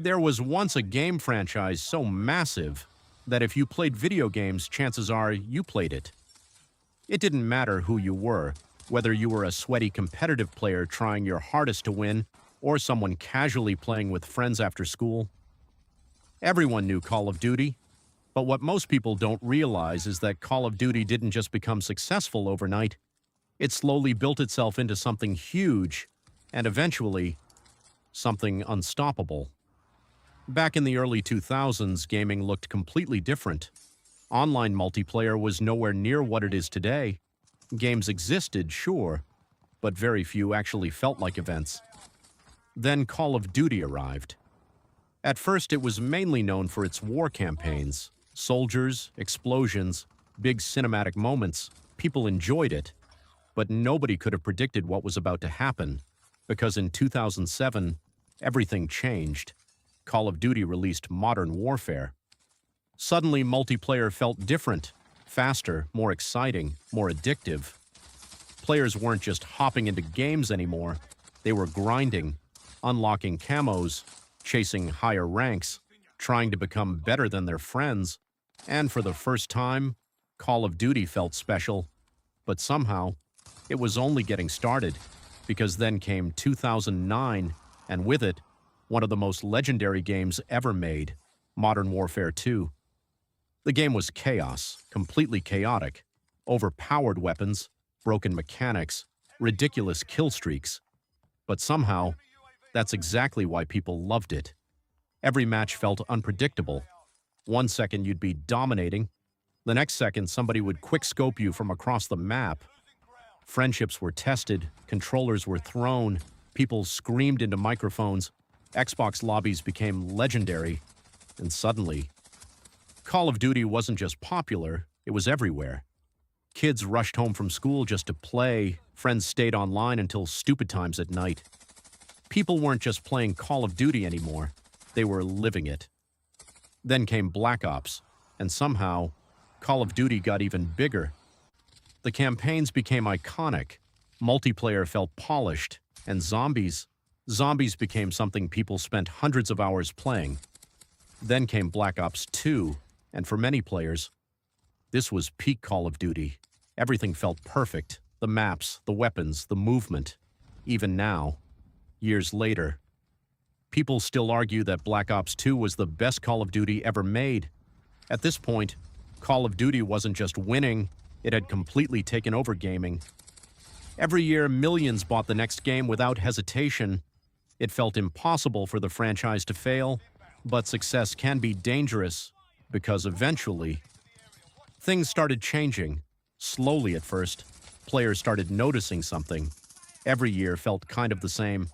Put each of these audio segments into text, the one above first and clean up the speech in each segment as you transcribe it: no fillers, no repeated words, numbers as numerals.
There was once a game franchise so massive that if you played video games, chances are you played it. It didn't matter who you were, whether you were a sweaty competitive player trying your hardest to win or someone casually playing with friends after school. Everyone knew Call of Duty, but what most people don't realize is that Call of Duty didn't just become successful overnight. It slowly built itself into something huge and eventually something unstoppable. Back in the early 2000s, gaming looked completely different. Online multiplayer was nowhere near what it is today. Games existed, sure, but very few actually felt like events. Then Call of Duty arrived. At first, it was mainly known for its war campaigns. Soldiers, explosions, big cinematic moments. People enjoyed it. But nobody could have predicted what was about to happen, because in 2007, everything changed. Call of Duty released Modern Warfare. Suddenly, multiplayer felt different, faster, more exciting, more addictive. Players weren't just hopping into games anymore. They were grinding, unlocking camos, chasing higher ranks, trying to become better than their friends. And for the first time, Call of Duty felt special. But somehow, it was only getting started, because then came 2009, and with it, one of the most legendary games ever made, Modern Warfare 2. The game was chaos, completely chaotic, overpowered weapons, broken mechanics, ridiculous kill streaks. But somehow, that's exactly why people loved it. Every match felt unpredictable. One second you'd be dominating, the next second somebody would quick-scope you from across the map. Friendships were tested, controllers were thrown, people screamed into microphones, Xbox lobbies became legendary, and suddenly, Call of Duty wasn't just popular, it was everywhere. Kids rushed home from school just to play, friends stayed online until stupid times at night. People weren't just playing Call of Duty anymore, they were living it. Then came Black Ops, and somehow, Call of Duty got even bigger. The campaigns became iconic, multiplayer felt polished, and zombies became something people spent hundreds of hours playing. Then came Black Ops 2, and for many players, this was peak Call of Duty. Everything felt perfect, the maps, the weapons, the movement. Even now, years later, people still argue that Black Ops 2 was the best Call of Duty ever made. At this point, Call of Duty wasn't just winning, it had completely taken over gaming. Every year, millions bought the next game without hesitation. It felt impossible for the franchise to fail, but success can be dangerous because eventually, things started changing. Slowly at first, players started noticing something. Every year felt kind of the same.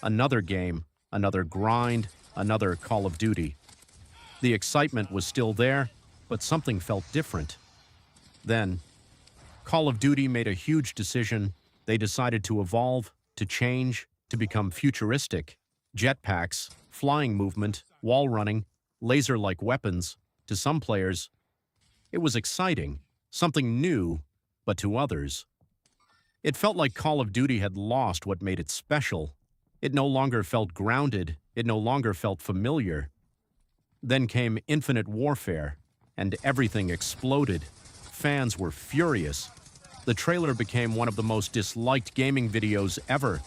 Another game, another grind, another Call of Duty. The excitement was still there, but something felt different. Then, Call of Duty made a huge decision. They decided to evolve, to change, to become futuristic. Jetpacks, flying movement, wall running, laser-like weapons. To some players, it was exciting, something new, but to others, it felt like Call of Duty had lost what made it special. It no longer felt grounded, it no longer felt familiar. Then came Infinite Warfare, and everything exploded. Fans were furious. The trailer became one of the most disliked gaming videos ever.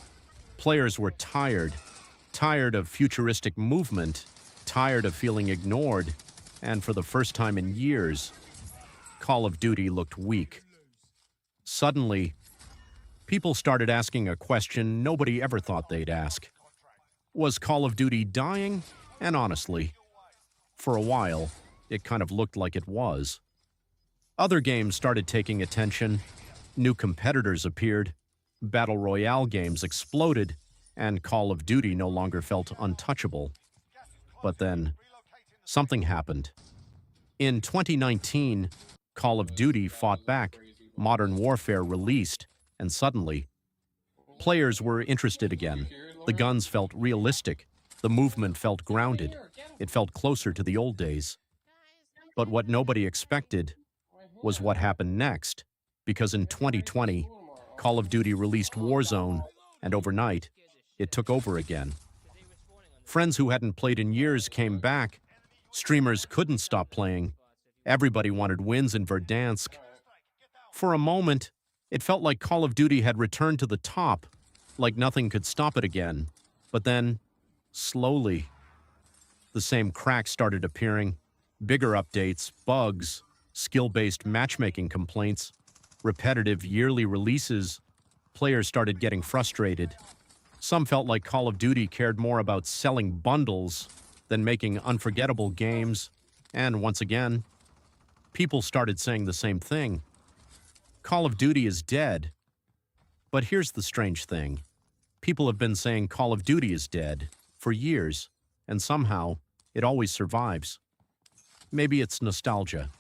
Players were tired of futuristic movement, tired of feeling ignored, and for the first time in years, Call of Duty looked weak. Suddenly, people started asking a question nobody ever thought they'd ask. Was Call of Duty dying? And honestly, for a while, it kind of looked like it was. Other games started taking attention, new competitors appeared, Battle Royale games exploded, and Call of Duty no longer felt untouchable. But then, something happened. In 2019, Call of Duty fought back, Modern Warfare released, and suddenly, players were interested again. The guns felt realistic, the movement felt grounded, it felt closer to the old days. But what nobody expected was what happened next, because in 2020, Call of Duty released Warzone, and overnight, it took over again. Friends who hadn't played in years came back. Streamers couldn't stop playing. Everybody wanted wins in Verdansk. For a moment, it felt like Call of Duty had returned to the top, like nothing could stop it again. But then, slowly, the same cracks started appearing. Bigger updates, bugs, skill-based matchmaking complaints, repetitive yearly releases. Players started getting frustrated. Some felt like Call of Duty cared more about selling bundles than making unforgettable games. And once again, people started saying the same thing. Call of Duty is dead. But here's the strange thing. People have been saying Call of Duty is dead for years, and somehow it always survives. Maybe it's nostalgia.